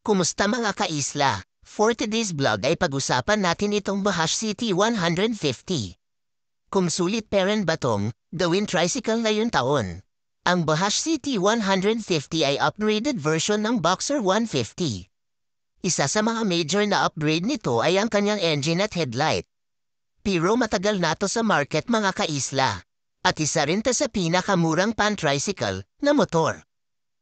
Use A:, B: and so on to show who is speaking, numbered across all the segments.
A: Kumusta mga kaisla? For today's vlog ay pag-usapan natin itong Bahash City 150. Kung sulit peren batong, gawin tricycle ngayong taon. Ang Bahash City 150 ay upgraded version ng Boxer 150. Isa sa mga major na upgrade nito ay ang kanyang engine at headlight. Pero matagal na to sa market mga kaisla. At isa rin to sa pinakamurang pan-tricycle na motor.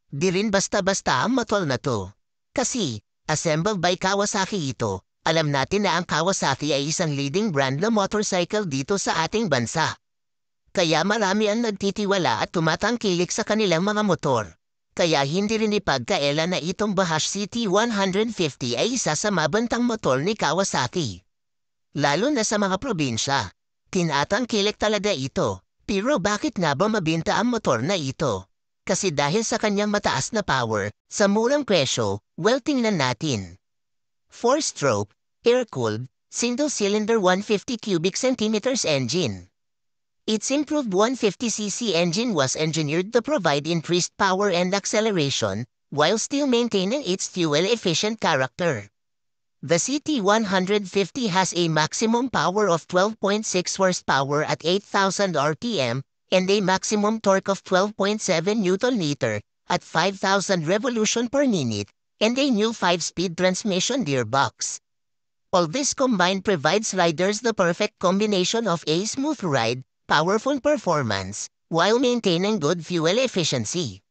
A: Di rin basta-basta ang motor na to. Kasi, assembled by Kawasaki ito, alam natin na ang Kawasaki ay isang leading brand na motorcycle dito sa ating bansa. Kaya marami ang nagtitiwala at tumatangkilik sa kanilang mga motor. Kaya hindi rin ipagkaela na itong Bahash City 150 ay isa sa mabantang motor ni Kawasaki. Lalo na sa mga probinsya. Tinatangkilik talaga ito. Pero bakit nga ba mabinta ang motor na ito? Kasi dahil sa kanyang mataas na power, sa murang presyo, well tingnan natin. 4-stroke, air-cooled, single-cylinder 150 cubic centimeters engine. Its improved 150cc engine was engineered to provide increased power and acceleration, while still maintaining its fuel-efficient character. The CT150 has a maximum power of 12.6 horsepower at 8,000 RPM, and a maximum torque of 12.7 Nm at 5,000 revolution per minute, and a new 5-speed transmission gearbox. All this combined provides riders the perfect combination of a smooth ride, powerful performance, while maintaining good fuel efficiency.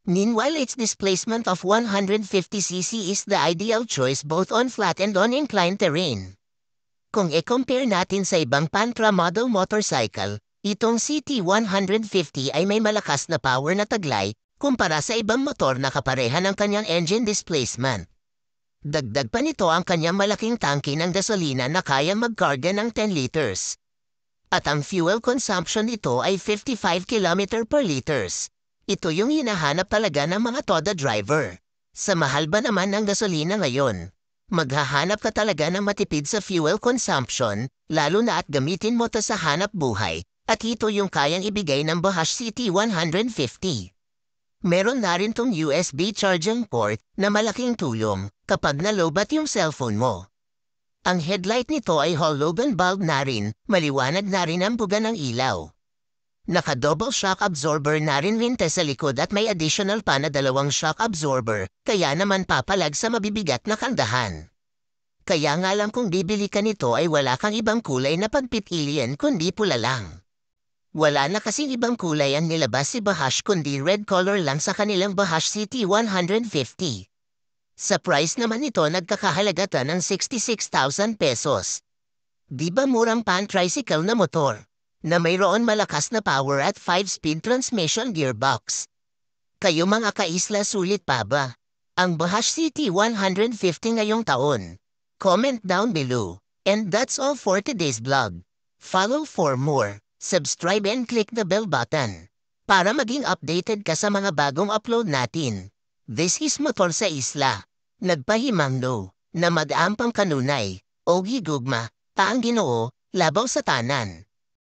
A: Meanwhile, its displacement of 150cc is the ideal choice both on flat and on inclined terrain. Kung i-compare natin sa ibang Pantra model motorcycle, itong CT150 ay may malakas na power na taglay kumpara sa ibang motor na kapareha ng kanyang engine displacement. Dagdag pa nito ang kanyang malaking tangke ng gasolina na kaya magkarga ng 10 liters. At ang fuel consumption nito ay 55 km per liters. Ito yung hinahanap talaga ng mga Toda driver. Sa mahal ba naman ng gasolina ngayon? Maghahanap ka talaga ng matipid sa fuel consumption, lalo na at gamitin mo to sa hanap buhay. At ito yung kayang ibigay ng Bahash City 150. Meron na rin tong USB charging port na malaking tulong kapag nalobat yung cellphone mo. Ang headlight nito ay halogen bulb na rin, maliwanag na rin ang buga ng ilaw. Naka-double shock absorber na rin sa likod at may additional pa na 2 shock absorber, kaya naman papalag sa mabibigat na kandahan. Kaya nga lang kung bibili ka nito ay wala kang ibang kulay na pagpipilian kundi pula lang. Wala na kasing ibang kulay ang nilabas si Bahash kundi red color lang sa kanilang Bahash City 150. Sa price naman ito nagkakahalaga ta ng 66,000 pesos. Di ba murang pan-tricycle na motor? Na mayroon malakas na power at 5-speed transmission gearbox. Kayo mga kaisla, sulit pa ba ang Bahash City 150 ngayong taon? Comment down below. And that's all for today's vlog. Follow for more. Subscribe and click the bell button para maging updated ka sa mga bagong upload natin. This is Motor sa Isla. Nagpahimangno na madaang pang kanunay o gigugma, taang Ginoo, labaw sa tanan.